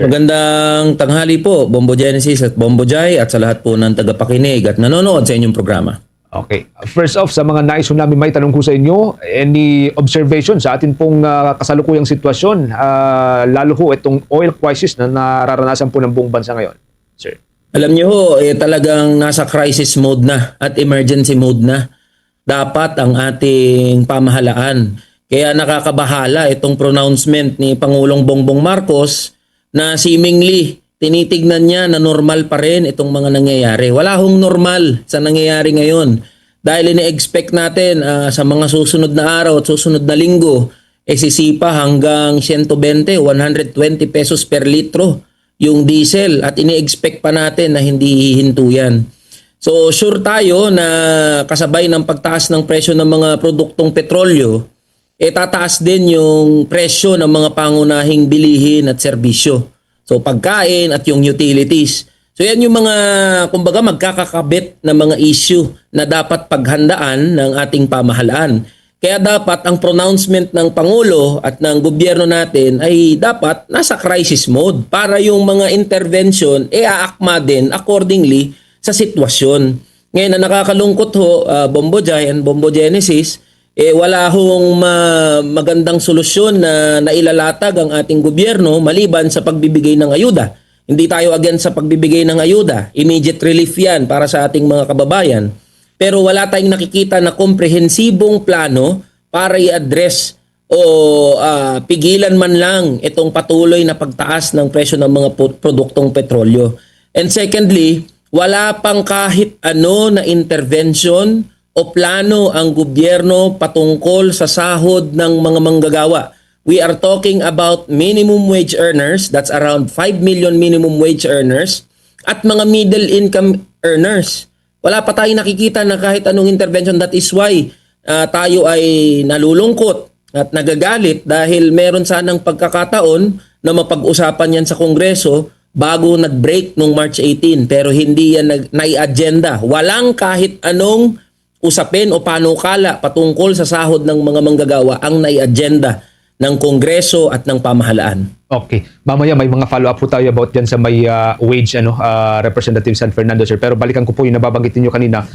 Magandang tanghali po, Bombo Genesis at Bombo Jai at sa lahat po ng tagapakinig at nanonood sa inyong programa. Okay. First off, sa mga nais ko namin may tanong ko sa inyo, any observation sa atin pong kasalukuyang sitwasyon, lalo ho itong oil crisis na nararanasan po ng buong bansa ngayon, sir? Alam niyo ho, talagang nasa crisis mode na at emergency mode na dapat ang ating pamahalaan. Kaya nakakabahala itong pronouncement ni Pangulong Bongbong Marcos na seemingly tinitignan niya na normal pa rin itong mga nangyayari. Wala hong normal sa nangyayari ngayon. Dahil ini-expect natin sa mga susunod na araw at susunod na linggo, sisipa hanggang 120, 120 pesos per litro yung diesel at ini-expect pa natin na hindi hihinto yan. So sure tayo na kasabay ng pagtaas ng presyo ng mga produktong petrolyo, tataas din yung presyo ng mga pangunahing bilihin at serbisyo. So pagkain at yung utilities. So yan yung mga, kumbaga, magkakakabit na mga issue na dapat paghandaan ng ating pamahalaan. Kaya dapat ang pronouncement ng Pangulo at ng gobyerno natin ay dapat nasa crisis mode para yung mga intervention aakma din accordingly sa sitwasyon. Ngayon na nakakalungkot ho, Bombo Jai and Bombo Genesis, wala hong magandang solusyon na nailalatag ang ating gobyerno maliban sa pagbibigay ng ayuda. Hindi tayo against sa pagbibigay ng ayuda. Immediate relief yan para sa ating mga kababayan. Pero wala tayong nakikita na komprehensibong plano para i-address o pigilan man lang itong patuloy na pagtaas ng presyo ng mga produktong petrolyo. And secondly, wala pang kahit ano na intervention o plano ang gobyerno patungkol sa sahod ng mga manggagawa. We are talking about minimum wage earners, that's around 5 million minimum wage earners, at mga middle income earners. Wala pa tayong nakikita na kahit anong intervention. That is why tayo ay nalulungkot at nagagalit dahil meron sanang pagkakataon na mapag-usapan yan sa Kongreso bago nag-break nung March 18, pero hindi yan nai-agenda. Walang kahit anong usapin o panukala patungkol sa sahod ng mga manggagawa ang nai-agenda ng Kongreso at ng pamahalaan. Okay. Mamaya may mga follow-up po tayo about dyan sa may wage, Representative San Fernando, sir. Pero balikan ko po yung nababanggit ninyo kanina.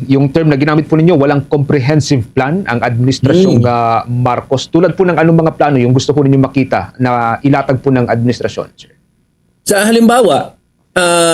Yung term na ginamit po ninyo, walang comprehensive plan ang administrasyong Marcos. Tulad po ng anong mga plano yung gusto po ninyo makita na ilatag po ng administrasyon, sir? Sa halimbawa,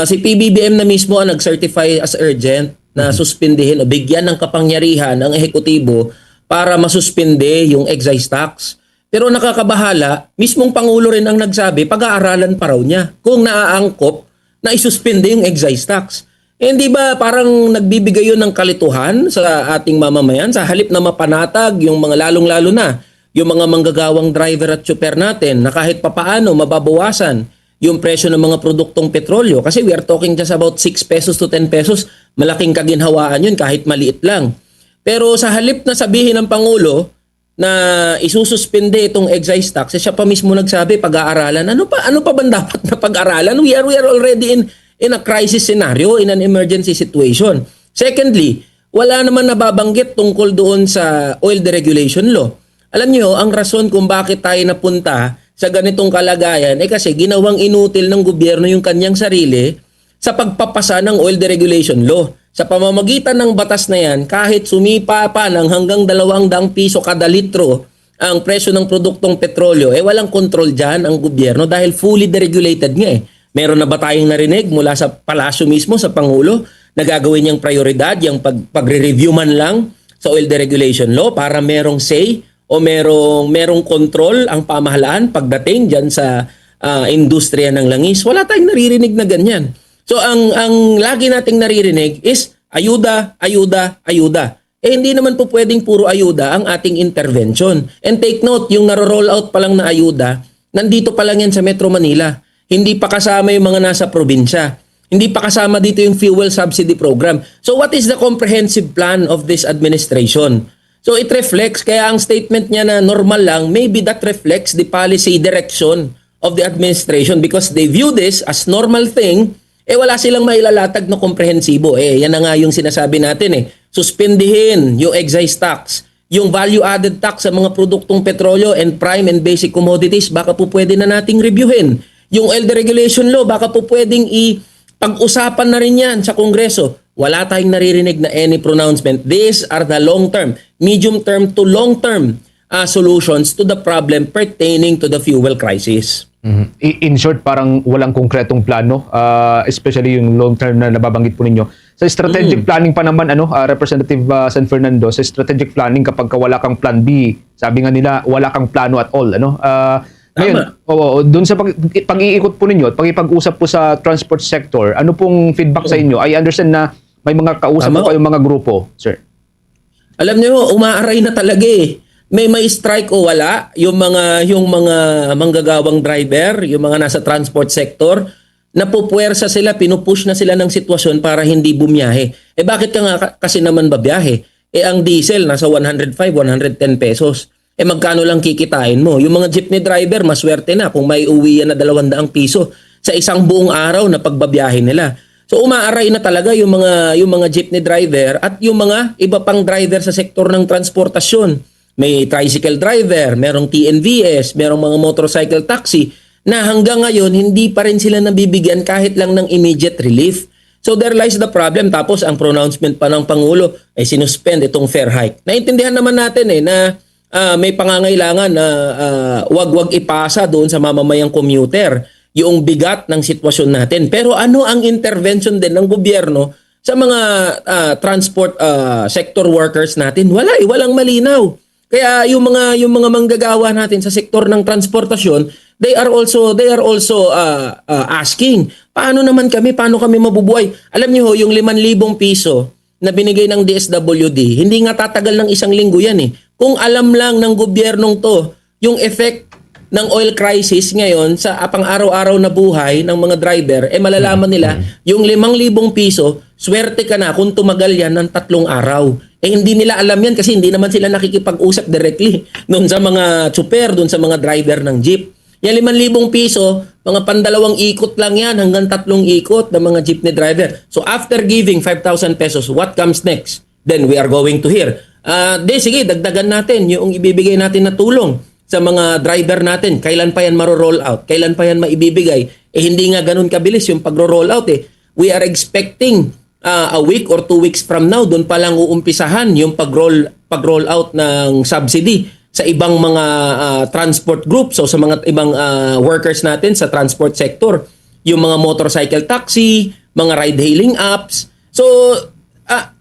si PBBM na mismo ang nag-certify as urgent na suspindihin o bigyan ng kapangyarihan ang ehekutibo para masuspinde yung excise tax. Pero nakakabahala, mismong Pangulo rin ang nagsabi, pag-aaralan pa raw niya kung naaangkop na isuspinde yung excise tax. Hindi ba parang nagbibigay yun ng kalituhan sa ating mamamayan sa halip na mapanatag yung mga lalong-lalo na yung mga manggagawang driver at super natin na kahit papaano mababawasan yung presyo ng mga produktong petrolyo. Kasi we are talking just about 6 pesos to 10 pesos. Malaking kaginhawaan yun kahit maliit lang. Pero sa halip na sabihin ng Pangulo na isususpende itong excise tax, siya pa mismo nagsabi, pag-aaralan. Ano pa ba dapat na pag-aaralan? We are already in a crisis scenario, in an emergency situation. Secondly, wala naman nababanggit tungkol doon sa oil deregulation law. Alam niyo, ang rason kung bakit tayo napunta sa ganitong kalagayan kasi ginawang inutil ng gobyerno yung kanyang sarili sa pagpapasa ng oil deregulation law. Sa pamamagitan ng batas na yan, kahit sumipa pa ng hanggang 200 piso kada litro ang presyo ng produktong petrolyo, walang control dyan ang gobyerno dahil fully deregulated nga . Meron na ba tayong narinig mula sa palasyo mismo, sa Pangulo, na gagawin niyang prioridad, yung pagre-review man lang sa oil deregulation law para merong say o merong control ang pamahalaan pagdating dyan sa industriya ng langis? Wala tayong naririnig na ganyan. So ang lagi nating naririnig is ayuda, ayuda, ayuda. Hindi naman po pwedeng puro ayuda ang ating intervention. And take note, yung naro-roll out pa lang na ayuda, nandito pa lang yan sa Metro Manila. Hindi pa kasama yung mga nasa probinsya. Hindi pa kasama dito yung fuel subsidy program. So what is the comprehensive plan of this administration? So it reflects, kaya ang statement niya na normal lang, maybe that reflects the policy direction of the administration because they view this as normal thing. Wala silang mailalatag na komprehensibo. Yan na nga yung sinasabi natin . Suspindihin yung excise tax, yung value-added tax sa mga produktong petrolyo and prime and basic commodities, baka po pwede na nating reviewin. Yung oil deregulation law, baka po pwedeng pag-usapan na rin yan sa Kongreso. Wala tayong naririnig na any pronouncement. These are the long-term, medium-term to long-term solutions to the problem pertaining to the fuel crisis. In short, parang walang konkretong plano, especially yung long term na nababanggit po ninyo. Sa strategic planning pa naman, Representative San Fernando, sa strategic planning kapag wala kang plan B, sabi nga nila, wala kang plano at all. Ngayon, doon sa pag-iikot po ninyo at pag-ipag-usap po sa transport sector, ano pong feedback sa inyo? I understand na may mga kausap po kayong mga grupo, sir. Alam niyo, umaaray na talaga eh. May strike o wala, yung mga manggagawang driver, yung mga nasa transport sector, napupuwersa sila, pinupush na sila ng sitwasyon para hindi bumiyahe. Bakit ka nga kasi naman babiyahe? Ang diesel nasa 105, 110 pesos. Magkano lang kikitain mo? Yung mga jeepney driver, maswerte na kung may uwi yan na 200 piso sa isang buong araw na pagbabiyahe nila. So umaaray na talaga yung mga jeepney driver at yung mga iba pang driver sa sektor ng transportasyon. May tricycle driver, merong TNVS, merong mga motorcycle taxi na hanggang ngayon hindi pa rin sila nabibigyan kahit lang ng immediate relief. So there lies the problem. Tapos ang pronouncement pa ng Pangulo ay sinuspend itong fare hike. Naintindihan naman natin na may pangangailangan na wag-wag ipasa doon sa mamamayang commuter yung bigat ng sitwasyon natin. Pero ano ang intervention din ng gobyerno sa mga transport sector workers natin? Walang malinaw. Kaya yung mga manggagawa natin sa sektor ng transportasyon, they are also asking, paano kami mabubuhay? Alam niyo yung 5,000 piso na binigay ng DSWD, hindi nga tatagal ng 1 linggo yan eh. Kung alam lang ng gobyernong to yung effect ng oil crisis ngayon sa pang-araw-araw na buhay ng mga driver, malalaman nila yung 5,000 piso, swerte ka na kung tumagal yan ng 3 araw. Hindi nila alam yan kasi hindi naman sila nakikipag-usap directly doon sa mga super, doon sa mga driver ng jeep. Yan 5,000 piso, mga pandalawang ikot lang yan hanggang 3 ikot ng mga jeepney driver. So after giving 5,000 pesos, what comes next? Then we are going to hear. Sige, dagdagan natin yung ibibigay natin na tulong sa mga driver natin. Kailan pa yan maro-roll out? Kailan pa yan maibibigay? Hindi nga ganun kabilis yung pag-roll out eh. We are expecting a week or 2 weeks from now, doon pa lang uumpisahan yung pag-roll out ng subsidy sa ibang mga transport groups o sa mga ibang workers natin sa transport sector. Yung mga motorcycle taxi, mga ride-hailing apps. So,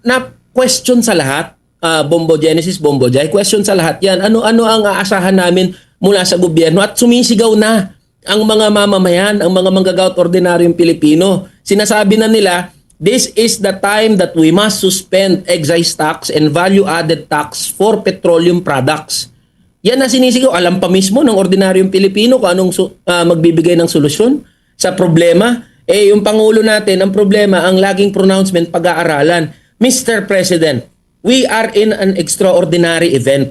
na-question sa lahat, Bombo Genesis, Bombo Jai, question sa lahat yan. Ano ang aasahan namin mula sa gobyerno? At sumisigaw na ang mga mamamayan, ang mga manggagawa at ordinaryong Pilipino. Sinasabi na nila, this is the time that we must suspend excise tax and value-added tax for petroleum products. Yan na sinisigaw. Alam pa mismo ng ordinaryong Pilipino kung anong magbibigay ng solusyon sa problema. Yung Pangulo natin, ang problema, ang laging pronouncement, pag-aaralan. Mr. President, we are in an extraordinary event.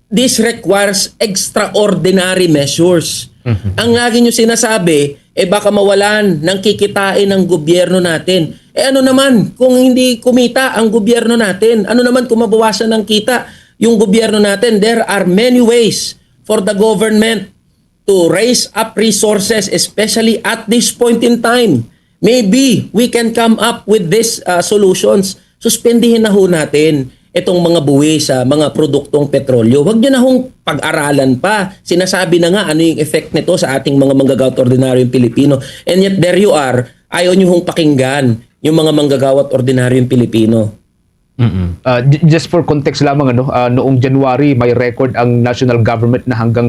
This requires extraordinary measures. Ang lagi nyo sinasabi, baka mawalan ng kikitain ng gobyerno natin. Ano naman kung hindi kumita ang gobyerno natin? Ano naman kung mabawasan ng kita yung gobyerno natin? There are many ways for the government to raise up resources, especially at this point in time. Maybe we can come up with these solutions. Suspendihin na ho natin itong mga buwi sa mga produktong petrolyo. Huwag nyo na hong pag-aralan pa. Sinasabi na nga ano yung effect nito sa ating mga manggagawa at ordinaryong Pilipino. And yet there you are, ayaw nyo hong pakinggan yung mga manggagawa at ordinaryong Pilipino. Just for context lamang, noong January may record ang national government na hanggang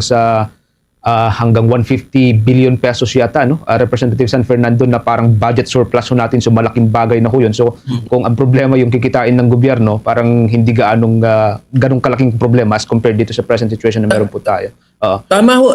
150 billion pesos yata, Representative San Fernando, na parang budget surplus ho natin, so malaking bagay na ho yun. So kung ang problema yung kikitain ng gobyerno, parang hindi ganong kalaking problema as compared dito sa present situation na meron po tayo. Tama ho.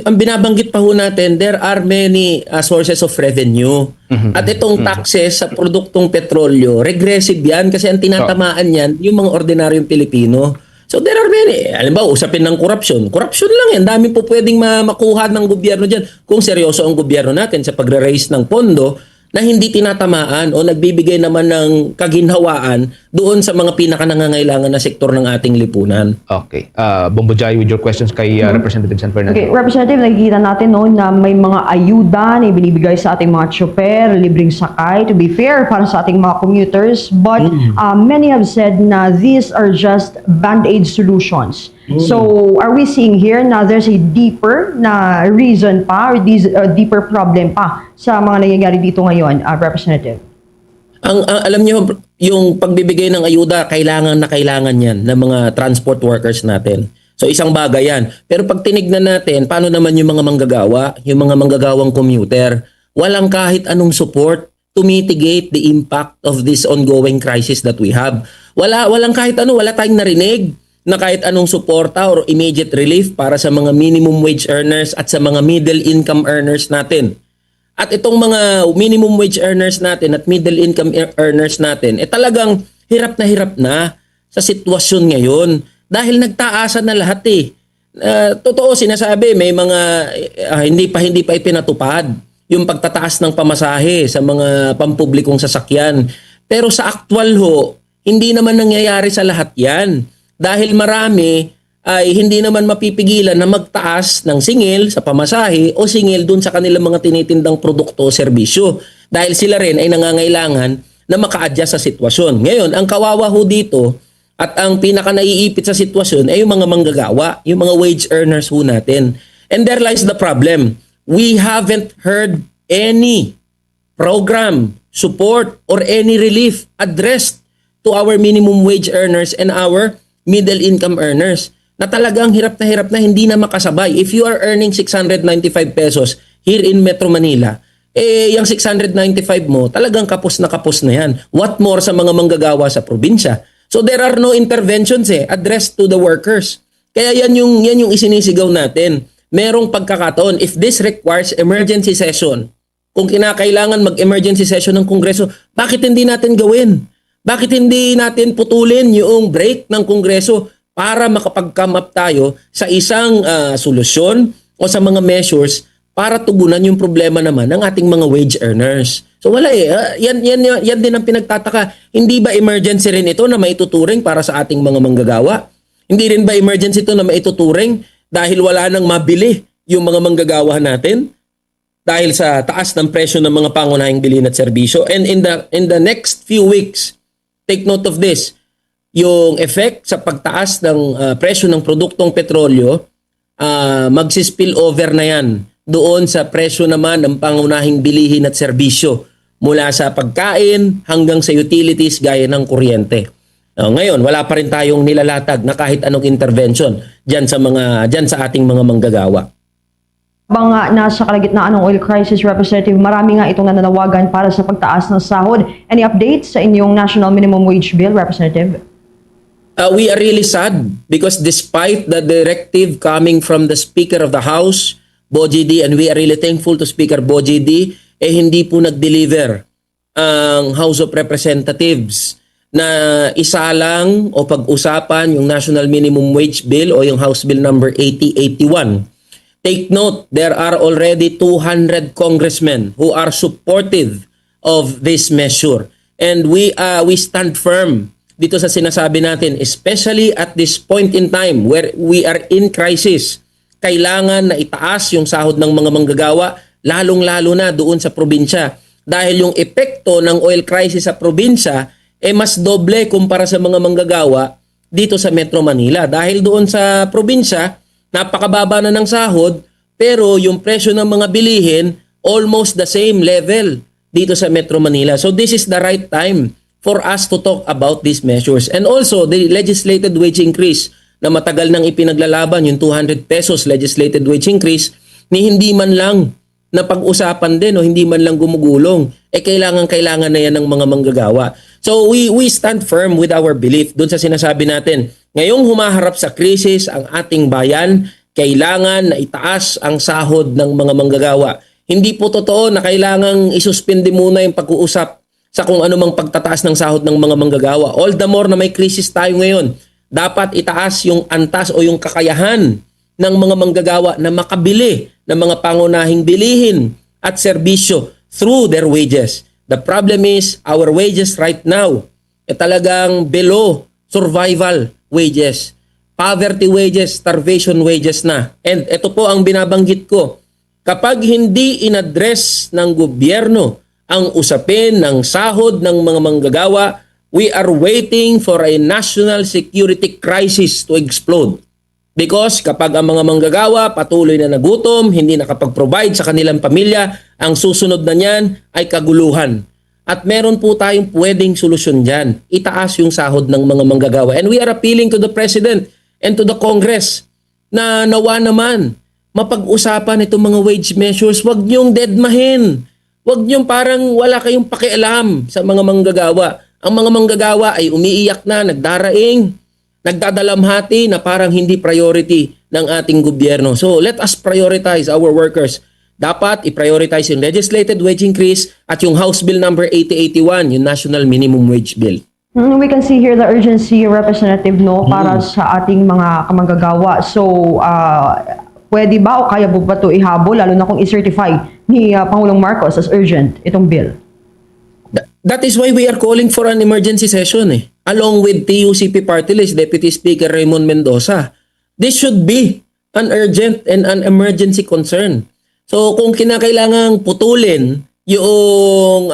Ang binabanggit pa ho natin, there are many sources of revenue. At itong taxes sa produktong petrolyo, regressive yan kasi ang tinatamaan yan yung mga ordinaryong Pilipino. So there are many. Alam ba, usapin ng korupsyon. Korupsyon lang yan. Dami po pwedeng makuha ng gobyerno dyan kung seryoso ang gobyerno natin sa pagre-raise ng pondo na hindi tinatamaan o nagbibigay naman ng kaginhawaan doon sa mga pinakanangangailangan na sektor ng ating lipunan. Okay. Bombo Jai, with your questions kay Representative San Fernando. Okay, Representative, nakikita natin no, na may mga ayuda na ibinibigay sa ating mga tsoper, libreng sakay, to be fair, para sa ating mga commuters. But many have said na these are just band-aid solutions. So, are we seeing here na there's a deeper na reason pa or deeper problem pa sa mga nangyayari dito ngayon, Representative? Alam niyo, yung pagbibigay ng ayuda, kailangan na kailangan yan ng mga transport workers natin. So isang bagay yan. Pero pag tinignan natin, paano naman yung mga manggagawa, yung mga manggagawang commuter, walang kahit anong support to mitigate the impact of this ongoing crisis that we have. Walang kahit ano, wala tayong narinig na kahit anong suporta or immediate relief para sa mga minimum wage earners at sa mga middle income earners natin. At itong mga minimum wage earners natin at middle income earners natin, talagang hirap na sa sitwasyon ngayon dahil nagtaasan na lahat eh. Totoo sinasabi, may mga hindi pa ipinatupad yung pagtataas ng pamasahe sa mga pampublikong sasakyan. Pero sa actual ho, hindi naman nangyayari sa lahat yan. Dahil marami ay hindi naman mapipigilan na magtaas ng singil sa pamasahe o singil dun sa kanilang mga tinitindang produkto o serbisyo. Dahil sila rin ay nangangailangan na maka-adjust sa sitwasyon. Ngayon, ang kawawa ho dito at ang pinaka naiipit sa sitwasyon ay yung mga manggagawa, yung mga wage earners ho natin. And there lies the problem. We haven't heard any program, support, or any relief addressed to our minimum wage earners and our middle income earners na talagang hirap na hindi na makasabay. If you are earning 695 pesos here in Metro Manila, yung 695 mo, talagang kapos na yan. What more sa mga manggagawa sa probinsya? So there are no interventions addressed to the workers. Kaya yan yung isinisigaw natin. Merong pagkakataon, if this requires emergency session, kung kinakailangan mag-emergency session ng Kongreso, bakit hindi natin gawin? Bakit hindi natin putulin yung break ng Kongreso para makapag-come up tayo sa isang solusyon o sa mga measures para tugunan yung problema naman ng ating mga wage earners? So wala yan din ang pinagtataka. Hindi ba emergency rin ito na maituturing para sa ating mga manggagawa? Hindi rin ba emergency ito na maituturing dahil wala nang mabili yung mga manggagawa natin? Dahil sa taas ng presyo ng mga pangunahing bilhin at serbisyo. And in the next few weeks, take note of this, yung effect sa pagtaas ng presyo ng produktong petrolyo, magsispill over na yan doon sa presyo naman ng pangunahing bilihin at serbisyo mula sa pagkain hanggang sa utilities gaya ng kuryente. Ngayon, wala pa rin tayong nilalatag na kahit anong intervention dyan sa ating mga manggagawa. Habang nasa kalagitnaan ng oil crisis, Representative, marami nga itong nananawagan para sa pagtaas ng sahod. Any updates sa inyong National Minimum Wage Bill, Representative? We are really sad because despite the directive coming from the Speaker of the House, Bogie D, and we are really thankful to Speaker Bogie D, hindi po nag-deliver ang House of Representatives na isalang o pag-usapan yung National Minimum Wage Bill o yung House Bill number 8081. Take note, there are already 200 congressmen who are supportive of this measure. And we stand firm dito sa sinasabi natin, especially at this point in time where we are in crisis. Kailangan na itaas yung sahod ng mga manggagawa, lalong-lalo na doon sa probinsya. Dahil yung epekto ng oil crisis sa probinsya mas doble kumpara sa mga manggagawa dito sa Metro Manila. Dahil doon sa probinsya, napakababa na ng sahod, pero yung presyo ng mga bilihin almost the same level dito sa Metro Manila. So this is the right time for us to talk about these measures. And also, the legislated wage increase na matagal nang ipinaglalaban, yung 200 pesos legislated wage increase, ni hindi man lang napag-usapan din o hindi man lang gumugulong, kailangan na yan ng mga manggagawa. So we stand firm with our belief doon sa sinasabi natin. Ngayong humaharap sa krisis ang ating bayan, kailangan na itaas ang sahod ng mga manggagawa. Hindi po totoo na kailangang isuspindi muna yung pag-uusap sa kung anumang pagtataas ng sahod ng mga manggagawa. All the more na may krisis tayo ngayon, dapat itaas yung antas o yung kakayahan ng mga manggagawa na makabili ng mga pangunahing bilihin at serbisyo through their wages. The problem is our wages right now talagang below survival wages, poverty wages, starvation wages na. And ito po ang binabanggit ko. Kapag hindi inaddress ng gobyerno ang usapin ng sahod ng mga manggagawa, we are waiting for a national security crisis to explode. Because kapag ang mga manggagawa patuloy na nagutom, hindi nakapag-provide sa kanilang pamilya, ang susunod na niyan ay kaguluhan. At meron po tayong pwedeng solusyon dyan. Itaas yung sahod ng mga manggagawa. And we are appealing to the President and to the Congress na nawa naman mapag-usapan itong mga wage measures. Huwag niyong deadmahin. Huwag niyong parang wala kayong pakialam sa mga manggagawa. Ang mga manggagawa ay umiiyak na, nagdaraing, nagdadalamhati na parang hindi priority ng ating gobyerno. So let us prioritize our workers. Dapat i-prioritize yung legislated wage increase at yung House Bill number 8081, yung National Minimum Wage Bill. We can see here the urgency, Representative, no, para sa ating mga kamanggagawa. So, pwede ba o kaya po ba ito ihabol, lalo na kung i-certify ni Pangulong Marcos as urgent itong bill? That is why we are calling for an emergency session along with TUCP Party List, Deputy Speaker Raymond Mendoza. This should be an urgent and an emergency concern. So kung kinakailangang putulin yung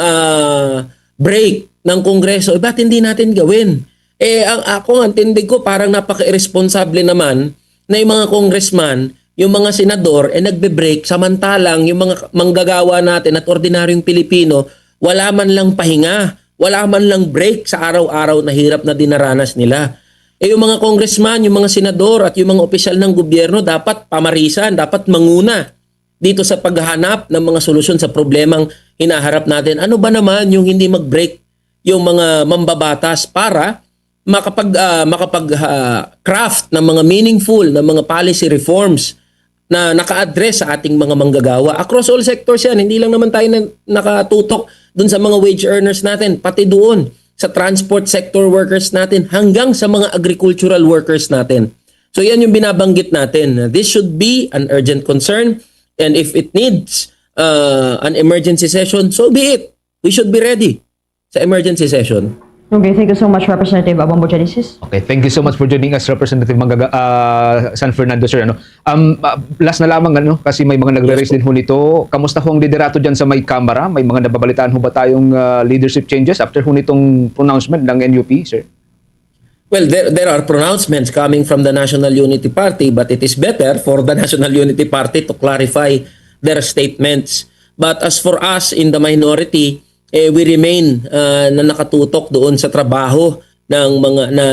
break ng Kongreso, ba't hindi natin gawin? Ang tindig ko parang napaka-irresponsable naman na yung mga congressman, yung mga senador, nagbe-break samantalang yung mga manggagawa natin at ordinaryong Pilipino, wala man lang pahinga, wala man lang break sa araw-araw na hirap na dinaranas nila. Yung mga congressman, yung mga senador at yung mga opisyal ng gobyerno dapat pamarisan, dapat manguna dito sa paghahanap ng mga solusyon sa problemang hinaharap natin. Ano ba naman yung hindi mag-break yung mga mambabatas para makapag-craft ng mga meaningful na mga policy reforms na naka-address sa ating mga manggagawa. Across all sectors yan, hindi lang naman tayo nakatutok dun sa mga wage earners natin, pati doon sa transport sector workers natin hanggang sa mga agricultural workers natin. So yan yung binabanggit natin. This should be an urgent concern. And if it needs an emergency session, so be it. We should be ready sa emergency session. Okay, thank you so much, Representative Abambo Genesis. Okay, thank you so much for joining us, Representative San Fernando, sir. Last na lamang, kasi may mga nagre-raise din ho nito. Kamusta ho ang liderato dyan sa may Kamara? May mga nababalitaan ho ba tayong leadership changes after ho nitong pronouncement ng NUP, sir? Well, there are pronouncements coming from the National Unity Party, but it is better for the National Unity Party to clarify their statements. But as for us in the minority, we remain na nakatutok doon sa trabaho ng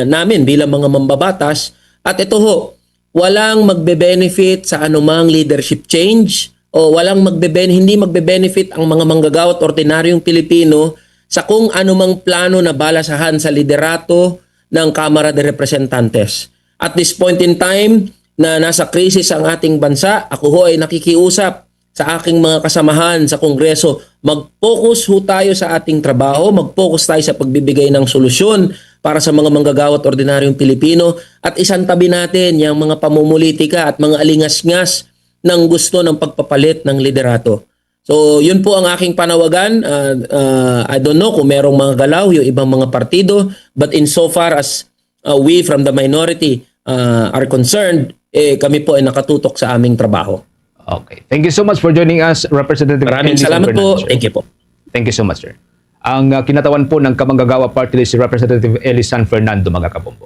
namin bilang mga mambabatas. At ito ho, walang magbe-benefit sa anumang leadership change o hindi magbe-benefit ang mga manggagawa at ordinaryong Pilipino sa kung anumang plano na balasahan sa liderato ng Kamara de Representantes. At this point in time na nasa krisis ang ating bansa, ako ho ay nakikiusap sa aking mga kasamahan sa Kongreso, mag-focus ho tayo sa ating trabaho, mag-focus tayo sa pagbibigay ng solusyon para sa mga manggagawa at ordinaryong Pilipino at isantabi natin yung mga pamumulitika at mga alingas-ngas ng gusto ng pagpapalit ng liderato. So yun po ang aking panawagan. I don't know kung merong mga galaw yung ibang mga partido, but insofar as we from the minority are concerned, kami po ay nakatutok sa aming trabaho. Okay. Thank you so much for joining us, Representative Maraming Eli salamat Fernando, po. sir. Thank you po. Thank you so much, sir. Ang kinatawan po ng Kamanggagawa Party List si Representative Eli San Fernando, mga kabombo.